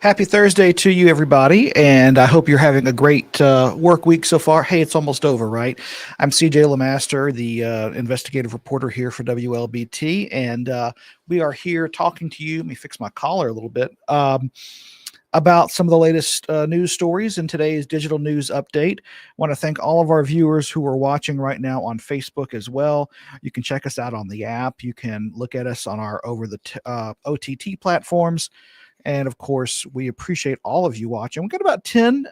Happy Thursday to you, everybody, and I hope you're having a great work week so far. Hey, it's almost over, right? I'm CJ Lemaster, the investigative reporter here for WLBT, and we are here talking to you. Let me fix my collar a little bit. About some of the latest news stories in today's digital news update. I want to thank all of our viewers who are watching right now on Facebook as well. You can check us out on the app. You can look at us on our OTT platforms. And of course, we appreciate all of you watching. We've got about 10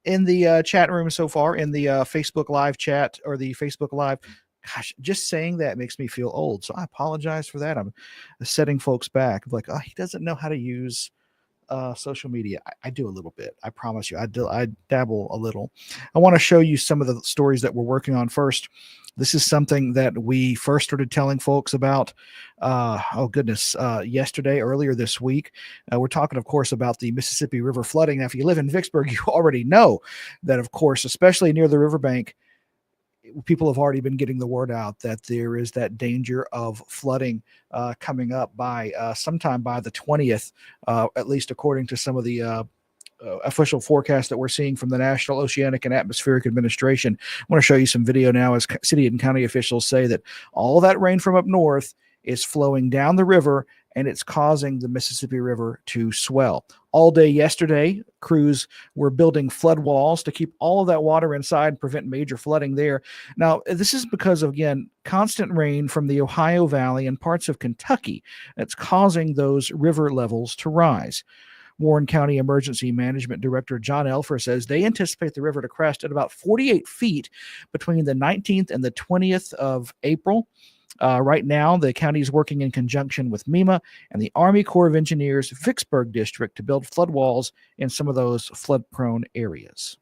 in the chat room so far in the Facebook Live chat or the Facebook Live. Gosh, just saying that makes me feel old. So I apologize for that. I'm setting folks back. I'm like, oh, he doesn't know how to use social media. I do a little bit. I promise you. I dabble a little. I want to show you some of the stories that we're working on first. This is something that we first started telling folks about, earlier this week. We're talking, of course, about the Mississippi River flooding. Now, if you live in Vicksburg, you already know that, of course, especially near the riverbank, people have already been getting the word out that there is that danger of flooding coming up by sometime by the 20th, at least according to some of the official forecast that we're seeing from the National Oceanic and Atmospheric Administration. I want to show you some video now as city and county officials say that all that rain from up north is flowing down the river and it's causing the Mississippi River to swell. All day yesterday, crews were building flood walls to keep all of that water inside and prevent major flooding there. Now, this is because of, again, constant rain from the Ohio Valley and parts of Kentucky that's causing those river levels to rise. Warren County Emergency Management Director John Elfer says they anticipate the river to crest at about 48 feet between the 19th and the 20th of April. Right now, the county is working in conjunction with MEMA and the Army Corps of Engineers Vicksburg District to build flood walls in some of those flood-prone areas.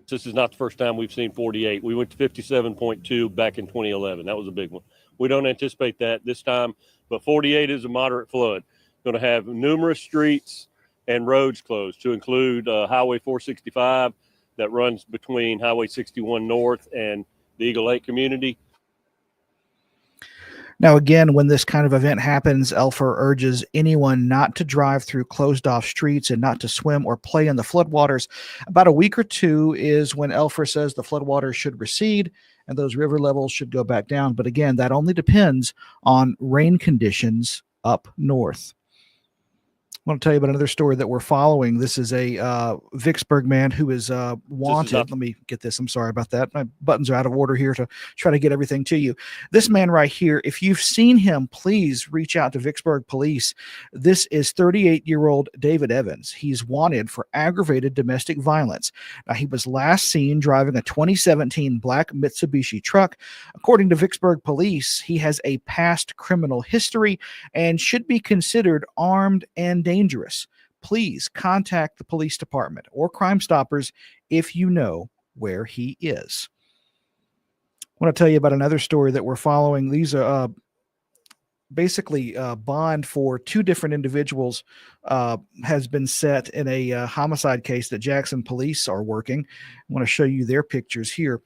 This is not the first time we've seen 48. We went to 57.2 back in 2011. That was a big one. We don't anticipate that this time, but 48 is a moderate flood. Going to have numerous streets and roads closed, to include Highway 465 that runs between Highway 61 North and the Eagle Lake community. Now, again, when this kind of event happens, Elfer urges anyone not to drive through closed-off streets and not to swim or play in the floodwaters. About a week or two is when Elfer says the floodwaters should recede and those river levels should go back down. But again, that only depends on rain conditions up north. I want to tell you about another story that we're following. This is a Vicksburg man who is wanted. Let me get this. I'm sorry about that. My buttons are out of order here to try to get everything to you. This man right here, if you've seen him, please reach out to Vicksburg police. This is 38-year-old David Evans. He's wanted for aggravated domestic violence. Now, he was last seen driving a 2017 black Mitsubishi truck. According to Vicksburg police, he has a past criminal history and should be considered armed and dangerous. Please contact the police department or Crime Stoppers if you know where he is. I want to tell you about another story that we're following. These are basically bond for two different individuals has been set in a homicide case that Jackson police are working. I want to show you their pictures here.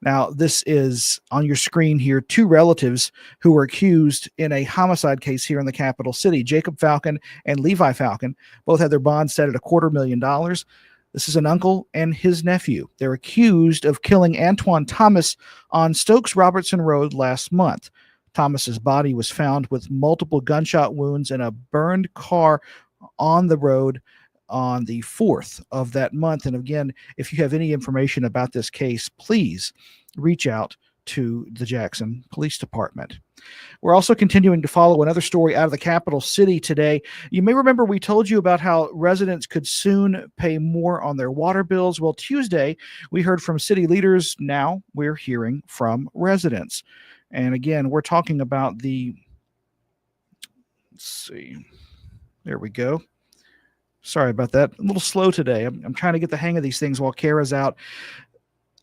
Now, this is on your screen here, two relatives who were accused in a homicide case here in the capital city. Jacob Falcon and Levi Falcon both had their bonds set at $250,000. This is an uncle and his nephew. They're accused of killing Antoine Thomas on Stokes Robertson Road last month. Thomas's body was found with multiple gunshot wounds in a burned car on the road on the 4th of that month. And again, if you have any information about this case, please reach out to the Jackson Police Department. We're also continuing to follow another story out of the capital city today. You may remember we told you about how residents could soon pay more on their water bills. Well, Tuesday, we heard from city leaders. Now we're hearing from residents. And again, we're talking about let's see, there we go. Sorry about that. A little slow today. I'm trying to get the hang of these things while Kara's out.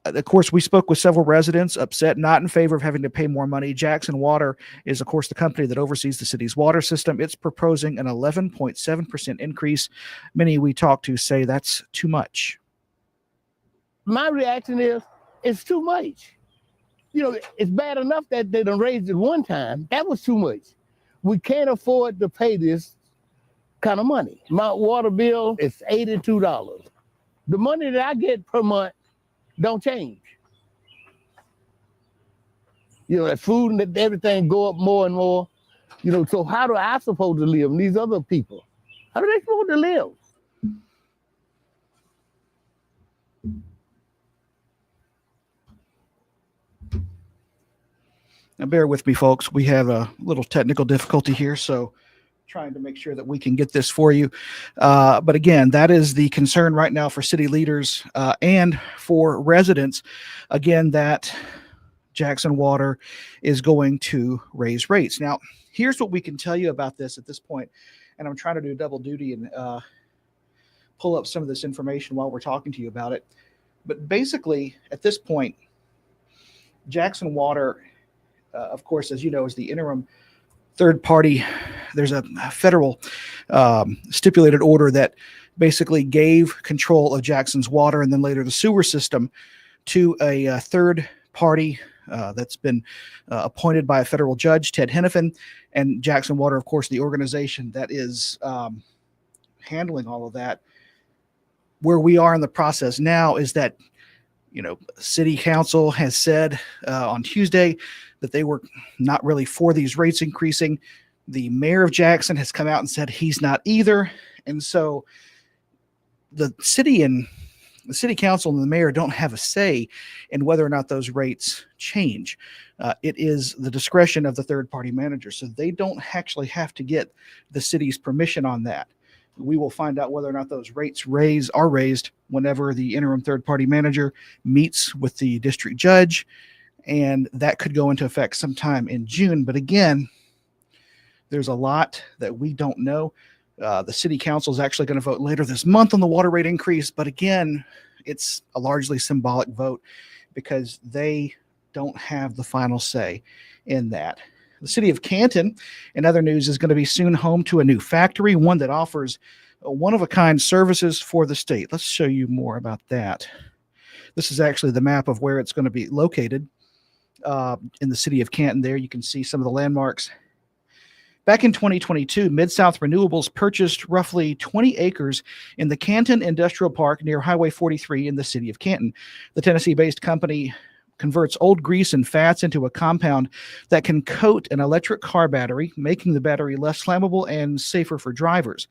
Of course, we spoke with several residents upset, not in favor of having to pay more money. Jackson Water is, of course, the company that oversees the city's water system. It's proposing an 11.7% increase. Many we talked to say that's too much. My reaction is, it's too much. It's bad enough that they done raised it one time. That was too much. We can't afford to pay this kind of money. My water bill is $82. The money that I get per month don't change. That food and that everything go up more and more. So how do I supposed to live? And these other people, how do they supposed to live? Now, bear with me, folks. We have a little technical difficulty here, so trying to make sure that we can get this for you. But again, that is the concern right now for city leaders and for residents. Again, that Jackson Water is going to raise rates. Now, here's what we can tell you about this at this point, and I'm trying to do double duty and pull up some of this information while we're talking to you about it. But basically, at this point, Jackson Water, of course, as you know, is the interim third party. There's a federal stipulated order that basically gave control of Jackson's water and then later the sewer system to a third party that's been appointed by a federal judge, Ted Hennepin, and Jackson Water, of course, the organization that is handling all of that. Where we are in the process now is that, city council has said on Tuesday that they were not really for these rates increasing. The mayor of Jackson has come out and said he's not either. And so the city council and the mayor don't have a say in whether or not those rates change. It is the discretion of the third party manager. So they don't actually have to get the city's permission on that. We will find out whether or not those rates are raised whenever the interim third party manager meets with the district judge. And that could go into effect sometime in June. But again, there's a lot that we don't know. The city council is actually going to vote later this month on the water rate increase. But again, it's a largely symbolic vote because they don't have the final say in that. The city of Canton, in other news, is going to be soon home to a new factory, one that offers one-of-a-kind services for the state. Let's show you more about that. This is actually the map of where it's going to be located in the city of Canton. There you can see some of the landmarks. Back in 2022, Mid-South Renewables purchased roughly 20 acres in the Canton Industrial Park near Highway 43 in the city of Canton. The Tennessee-based company converts old grease and fats into a compound that can coat an electric car battery, making the battery less flammable and safer for drivers.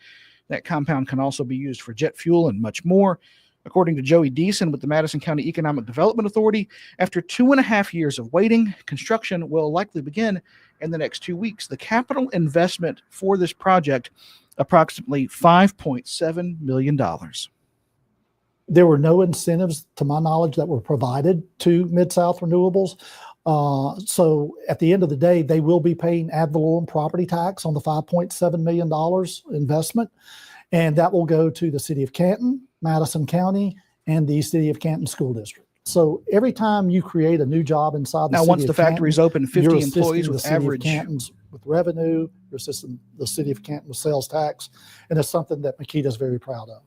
That compound can also be used for jet fuel and much more. According to Joey Deason with the Madison County Economic Development Authority, after 2.5 years of waiting, construction will likely begin in the next 2 weeks. The capital investment for this project, approximately $5.7 million. There were no incentives, to my knowledge, that were provided to Mid-South Renewables. So at the end of the day, they will be paying ad valorem property tax on the $5.7 million investment. And that will go to the city of Canton, Madison County, and the city of Canton School District. So every time you create a new job inside the now, city once of the factory's Canton, open, 50 you're employees assisting with the city of average Canton's with revenue, you're assisting the city of Canton with sales tax, and it's something that Makita is very proud of.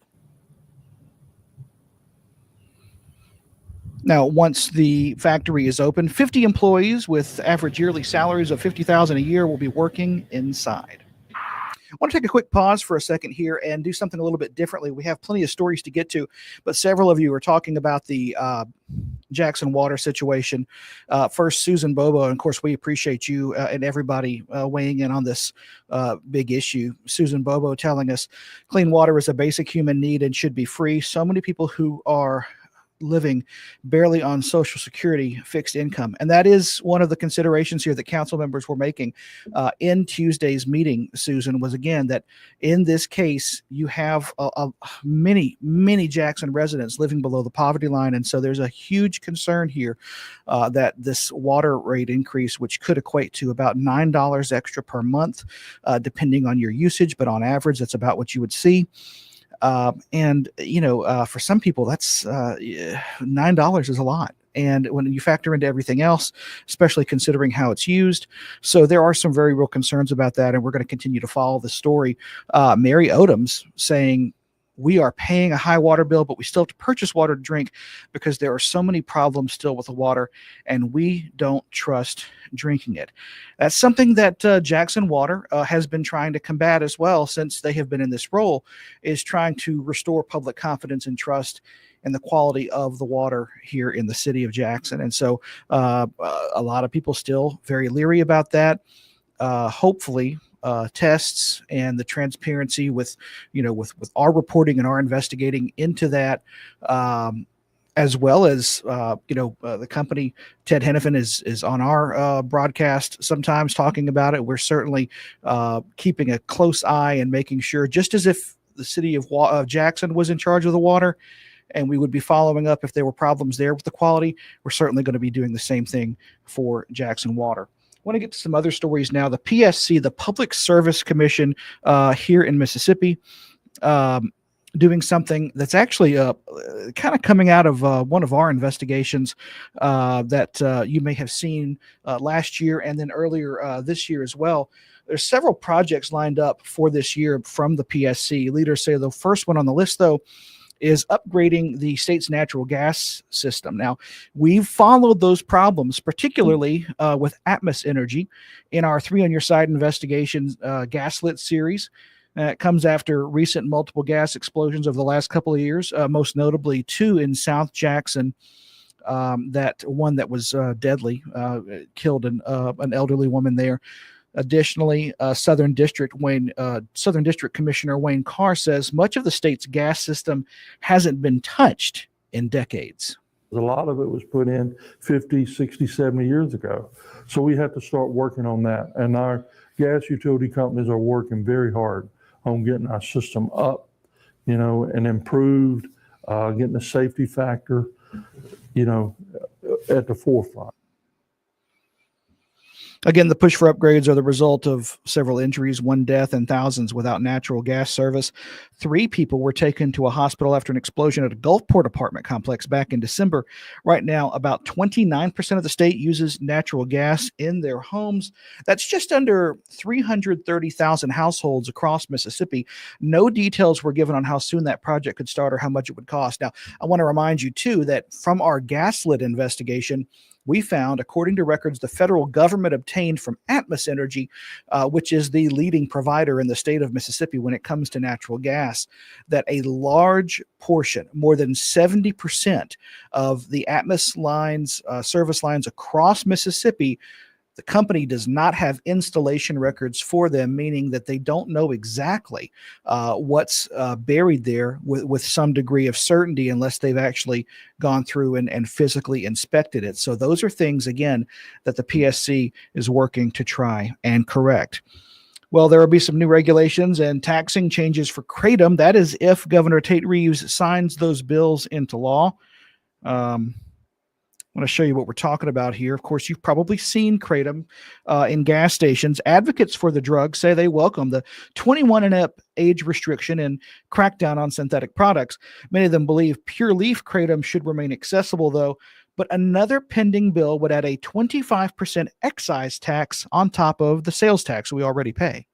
Now, once the factory is open, 50 employees with average yearly salaries of $50,000 a year will be working inside. I want to take a quick pause for a second here and do something a little bit differently. We have plenty of stories to get to, but several of you are talking about the Jackson Water situation. First, Susan Bobo, and of course, we appreciate you and everybody weighing in on this big issue. Susan Bobo telling us clean water is a basic human need and should be free. So many people who are living barely on Social Security fixed income. And that is one of the considerations here that council members were making in Tuesday's meeting, Susan, was again that in this case, you have many Jackson residents living below the poverty line. And so there's a huge concern here that this water rate increase, which could equate to about $9 extra per month, depending on your usage, but on average, that's about what you would see. And for some people, that's $9 is a lot. And when you factor into everything else, especially considering how it's used. So there are some very real concerns about that. And we're going to continue to follow the story. Mary Odoms saying, we are paying a high water bill, but we still have to purchase water to drink because there are so many problems still with the water, and we don't trust drinking it. That's something that Jackson Water has been trying to combat as well since they have been in this role, is trying to restore public confidence and trust in the quality of the water here in the city of Jackson. And so a lot of people still very leery about that. Hopefully, tests and the transparency with our reporting and our investigating into that, as well as the company, Ted Hennepin is on our broadcast sometimes talking about it. We're certainly keeping a close eye and making sure, just as if the city of Jackson was in charge of the water, and we would be following up if there were problems there with the quality, we're certainly going to be doing the same thing for Jackson Water. I want to get to some other stories now. The PSC, the Public Service Commission here in Mississippi, doing something that's actually kind of coming out of one of our investigations that you may have seen last year and then earlier this year as well. There's several projects lined up for this year from the PSC. Leaders say the first one on the list, though, is upgrading the state's natural gas system. Now, we've followed those problems, particularly with Atmos Energy in our 3 on Your Side investigation gaslit series. It comes after recent multiple gas explosions over the last couple of years, most notably 2 in South Jackson. That one that was deadly, killed an elderly woman there. Additionally, Southern District Commissioner Wayne Carr says much of the state's gas system hasn't been touched in decades. A lot of it was put in 50, 60, 70 years ago. So we have to start working on that. And our gas utility companies are working very hard on getting our system up, and improved, getting the safety factor, at the forefront. Again, the push for upgrades are the result of several injuries, 1 death, and thousands without natural gas service. 3 people were taken to a hospital after an explosion at a Gulfport apartment complex back in December. Right now, about 29% of the state uses natural gas in their homes. That's just under 330,000 households across Mississippi. No details were given on how soon that project could start or how much it would cost. Now, I want to remind you, too, that from our gaslit investigation, we found, according to records the federal government obtained from Atmos Energy, which is the leading provider in the state of Mississippi when it comes to natural gas, that a large portion, more than 70% of the Atmos lines, service lines across Mississippi, the company does not have installation records for them, meaning that they don't know exactly what's buried there with some degree of certainty unless they've actually gone through and physically inspected it. So those are things, again, that the PSC is working to try and correct. Well, there will be some new regulations and taxing changes for Kratom. That is if Governor Tate Reeves signs those bills into law. I want to show you what we're talking about here. Of course, you've probably seen Kratom in gas stations. Advocates for the drug say they welcome the 21 and up age restriction and crackdown on synthetic products. Many of them believe pure leaf Kratom should remain accessible, though, But another pending bill would add a 25% excise tax on top of the sales tax we already pay.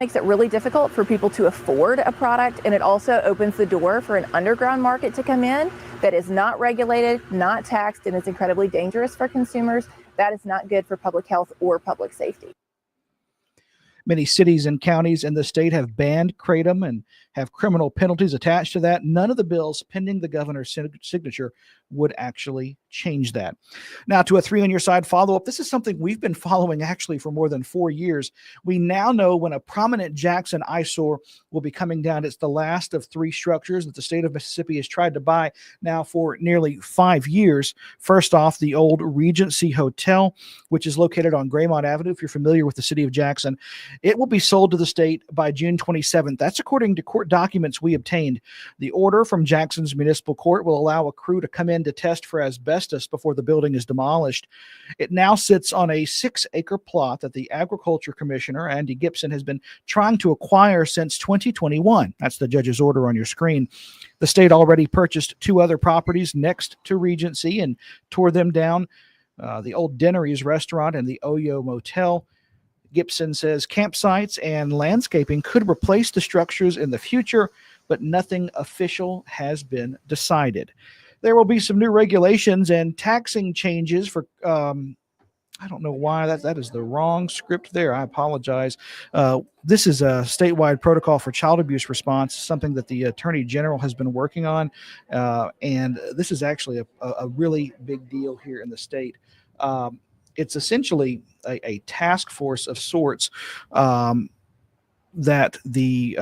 Makes it really difficult for people to afford a product, and it also opens the door for an underground market to come in that is not regulated, not taxed, and is incredibly dangerous for consumers. That is not good for public health or public safety. Many cities and counties in the state have banned kratom and have criminal penalties attached to that. None of the bills pending the governor's signature would actually change that. Now, to a 3 on your side follow-up. This is something we've been following actually for more than 4 years. We now know when a prominent Jackson eyesore will be coming down. It's the last of 3 structures that the state of Mississippi has tried to buy now for nearly 5 years. First off, the old Regency Hotel, which is located on Graymont Avenue. If you're familiar with the city of Jackson, it will be sold to the state by June 27th. That's according to court documents we obtained. The order from Jackson's municipal court will allow a crew to come in to test for asbestos before the building is demolished. It now sits on a 6-acre plot that the Agriculture Commissioner, Andy Gibson, has been trying to acquire since 2021. That's the judge's order on your screen. The state already purchased 2 other properties next to Regency and tore them down. The old Dennery's restaurant and the Oyo Motel. Gibson says campsites and landscaping could replace the structures in the future, but nothing official has been decided. There will be some new regulations and taxing changes for, I don't know why that is the wrong script there. I apologize. This is a statewide protocol for child abuse response, something that the Attorney General has been working on. And this is actually a really big deal here in the state. It's essentially a task force of sorts that the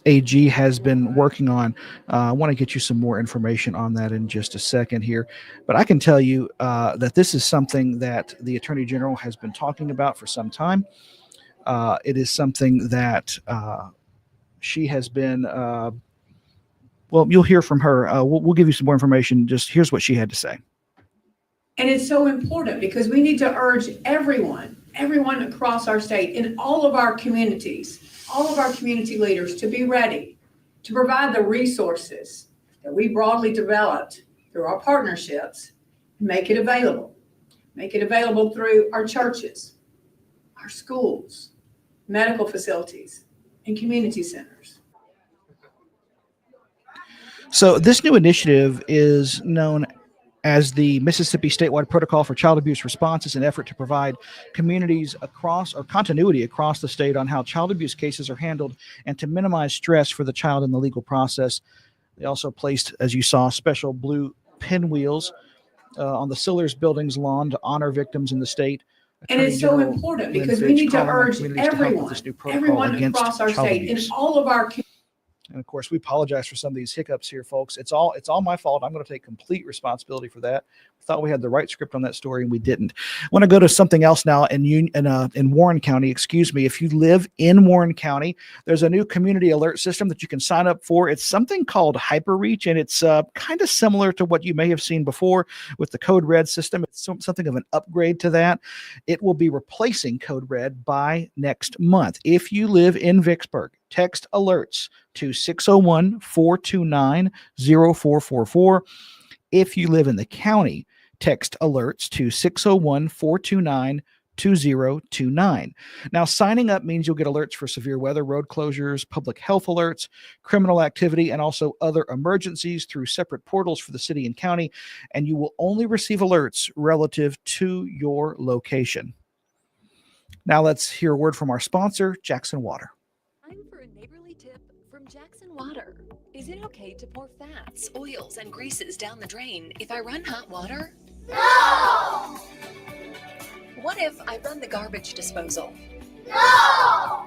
AG has been working on. I want to get you some more information on that in just a second here. But I can tell you that this is something that the Attorney General has been talking about for some time. It is something that she has been, well, you'll hear from her. We'll give you some more information. Just here's what she had to say. And it's so important because we need to urge everyone across our state, in all of our communities, all of our community leaders to be ready to provide the resources that we broadly developed through our partnerships, make it available. Make it available through our churches, our schools, medical facilities, and community centers. So this new initiative is known as the Mississippi Statewide Protocol for Child Abuse Response. Is an effort to provide communities across, or continuity across the state, on how child abuse cases are handled and to minimize stress for the child in the legal process. They also placed, as you saw, special blue pinwheels on the Sillers Building's lawn to honor victims in the state. And it's so important because we need to urge everyone across our state, in all of our communities. And of course, we apologize for some of these hiccups here, folks. It's all my fault. I'm going to take complete responsibility for that. We thought we had the right script on that story, and we didn't. I want to go to something else now in Warren County. Excuse me. If you live in Warren County, there's a new community alert system that you can sign up for. It's something called HyperReach, and it's kind of similar to what you may have seen before with the Code Red system. It's something of an upgrade to that. It will be replacing Code Red by next month. If you live in Vicksburg, text alerts to 601-429-0444. If you live in the county, text alerts to 601-429-2029. Now, signing up means you'll get alerts for severe weather, road closures, public health alerts, criminal activity, and also other emergencies through separate portals for the city and county, and you will only receive alerts relative to your location. Now let's hear a word from our sponsor, Jackson Water. Time for a neighborly tip from Jackson Water. Is it okay to pour fats, oils, and greases down the drain if I run hot water? No! What if I run the garbage disposal? No!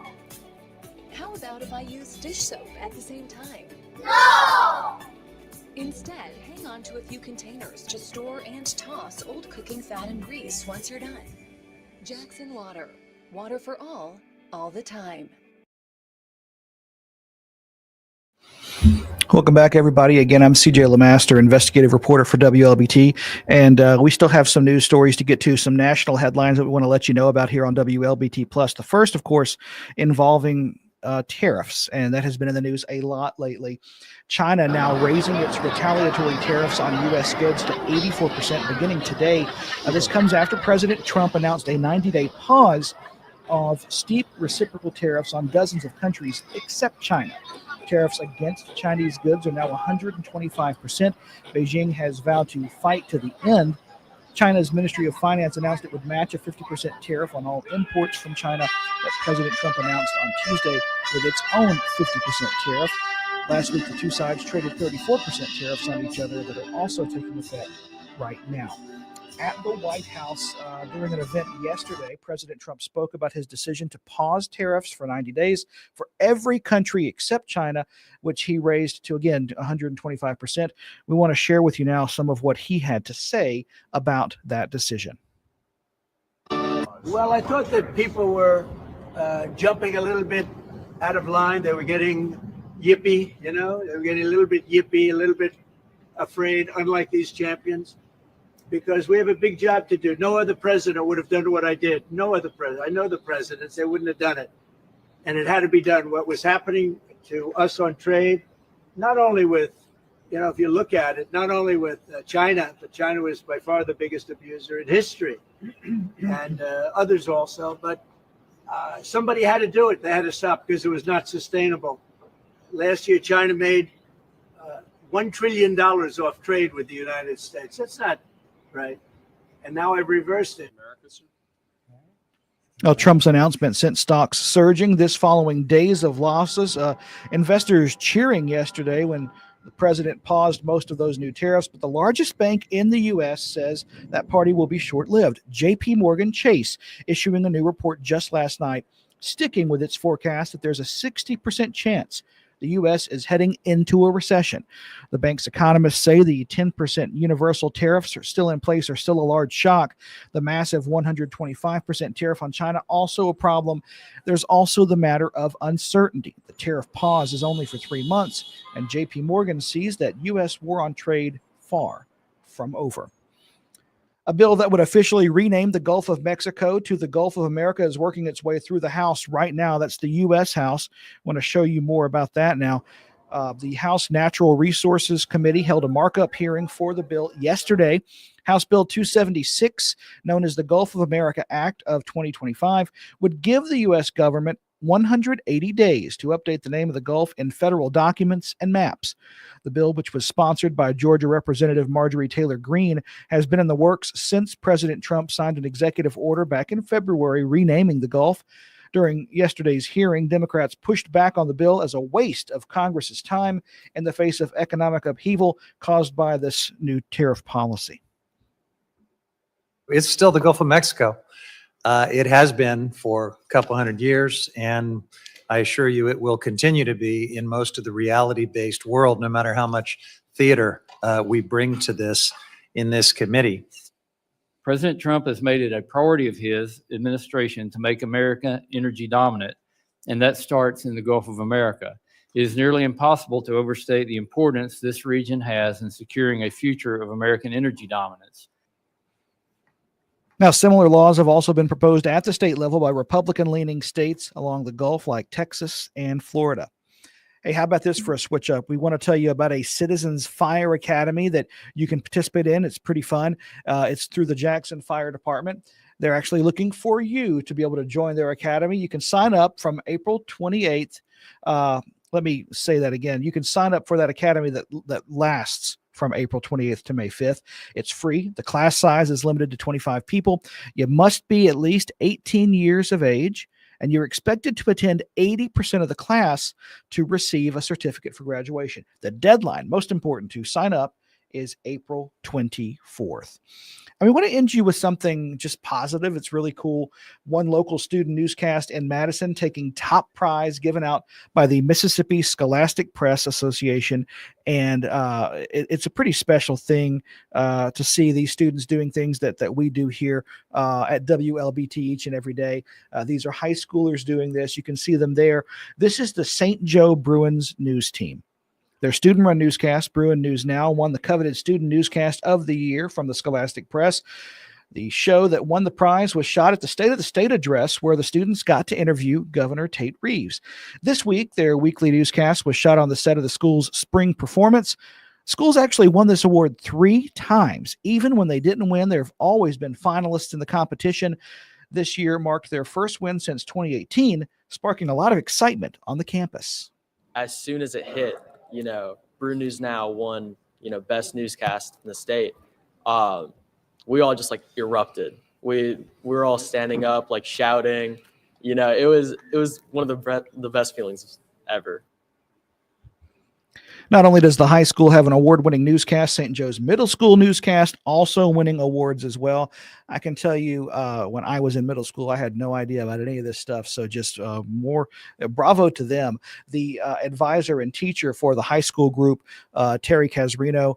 How about if I use dish soap at the same time? No! Instead, hang on to a few containers to store and toss old cooking fat and grease once you're done. Jackson Water. Water for all the time. Welcome back, everybody. Again, I'm CJ LeMaster, investigative reporter for WLBT, and we still have some news stories to get to, some national headlines that we want to let you know about here on WLBT Plus. The first, of course, involving tariffs, and that has been in the news a lot lately. China now raising its retaliatory tariffs on U.S. goods to 84% beginning today. This comes after President Trump announced a 90-day pause of steep reciprocal tariffs on dozens of countries except China. Tariffs against Chinese goods are now 125%. Beijing has vowed to fight to the end. China's Ministry of Finance announced it would match a 50% tariff on all imports from China that President Trump announced on Tuesday with its own 50% tariff. Last week, the two sides traded 34% tariffs on each other that are also taking effect right now. At the White House, during an event yesterday, President Trump spoke about his decision to pause tariffs for 90 days for every country except China, which he raised to, again, 125%. We want to share with you now some of what he had to say about that decision. Well, I thought that people were jumping a little bit out of line. They were getting yippy, they were getting a little bit yippy, a little bit afraid, unlike these champions. Because we have a big job to do. No other president would have done what I did. No other president. I know the presidents, they wouldn't have done it. And it had to be done. What was happening to us on trade, not only with, if you look at it, not only with China, but China was by far the biggest abuser in history, and others also. But somebody had to do it. They had to stop because it was not sustainable. Last year, China made $1 trillion off trade with the United States. That's not right. And now I've reversed it. Well, Trump's announcement sent stocks surging this following days of losses. Investors cheering yesterday when the president paused most of those new tariffs, but the largest bank in the U.S. says that party will be short-lived. J.P. Morgan Chase issuing a new report just last night, sticking with its forecast that there's a 60% chance the U.S. is heading into a recession. The bank's economists say the 10% universal tariffs are still in place, are still a large shock. The massive 125% tariff on China, also a problem. There's also the matter of uncertainty. The tariff pause is only for 3 months, and J.P. Morgan sees that U.S. war on trade far from over. A bill that would officially rename the Gulf of Mexico to the Gulf of America is working its way through the House right now. That's the U.S. House. I want to show you more about that now. The House Natural Resources Committee held a markup hearing for the bill yesterday. House Bill 276, known as the Gulf of America Act of 2025, would give the U.S. government 180 days to update the name of the Gulf in federal documents and maps. The bill, which was sponsored by Georgia Representative Marjorie Taylor Greene, has been in the works since President Trump signed an executive order back in February renaming the Gulf. During yesterday's hearing, Democrats pushed back on the bill as a waste of Congress's time in the face of economic upheaval caused by this new tariff policy. It's still the Gulf of Mexico. It has been for a couple hundred years, and I assure you it will continue to be in most of the reality-based world, no matter how much theater we bring to this in this committee. President Trump has made it a priority of his administration to make America energy dominant, and that starts in the Gulf of America. It is nearly impossible to overstate the importance this region has in securing a future of American energy dominance. Now, similar laws have also been proposed at the state level by Republican-leaning states along the Gulf like Texas and Florida. Hey, how about this for a switch up? We want to tell you about a Citizens Fire Academy that you can participate in. It's pretty fun. It's through the Jackson Fire Department. They're actually looking for you to be able to join their academy. You can sign up from April 28th. Let me say that again. You can sign up for that academy that lasts from April 28th to May 5th. It's free. The class size is limited to 25 people. You must be at least 18 years of age, and you're expected to attend 80% of the class to receive a certificate for graduation. The deadline, most important to sign up, is April 24th. And we want to end you with something just positive. It's really cool. One local student newscast in Madison taking top prize given out by the Mississippi Scholastic Press Association. And it's a pretty special thing to see these students doing things that we do here at WLBT each and every day. These are high schoolers doing this. You can see them there. This is the St. Joe Bruins news team. Their student-run newscast, Bruin News Now, won the coveted Student Newscast of the Year from the Scholastic Press. The show that won the prize was shot at the State of the State address, where the students got to interview Governor Tate Reeves. This week, their weekly newscast was shot on the set of the school's spring performance. Schools actually won this award 3 times. Even when they didn't win, there have always been finalists in the competition. This year marked their first win since 2018, sparking a lot of excitement on the campus. As soon as it hit, Brew News Now won, best newscast in the state. We all just like erupted. We were all standing up, like shouting. It was one of the best feelings ever. Not only does the high school have an award-winning newscast, St. Joe's Middle School newscast also winning awards as well. I can tell you, when I was in middle school, I had no idea about any of this stuff. So just more bravo to them. The advisor and teacher for the high school group, Terry Casarino,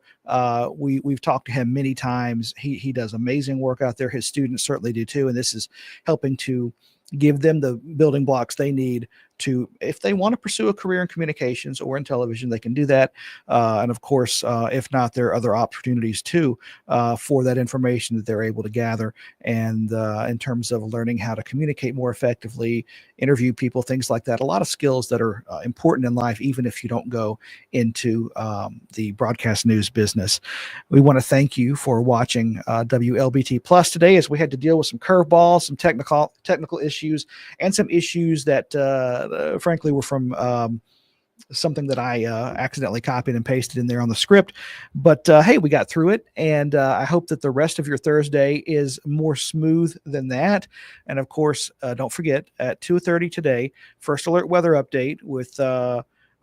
we've talked to him many times. He does amazing work out there. His students certainly do too. And this is helping to give them the building blocks they need to, if they want to pursue a career in communications or in television, they can do that. And of course, if not, there are other opportunities too for that information that they're able to gather. And in terms of learning how to communicate more effectively, interview people, things like that, a lot of skills that are important in life, even if you don't go into the broadcast news business. We want to thank you for watching WLBT Plus today, as we had to deal with some curveballs, some technical issues, and some issues that frankly were from something that I accidentally copied and pasted in there on the script. But hey, we got through it, and I hope that the rest of your Thursday is more smooth than that. And of course, don't forget, at 2:30 today, First Alert weather update with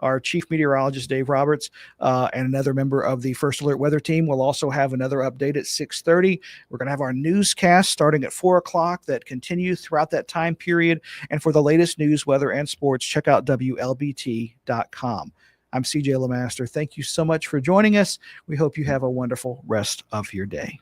our chief meteorologist, Dave Roberts, and another member of the First Alert weather team. We'll also have another update at 6:30. We're going to have our newscast starting at 4 o'clock that continues throughout that time period. And for the latest news, weather, and sports, check out WLBT.com. I'm CJ LeMaster. Thank you so much for joining us. We hope you have a wonderful rest of your day.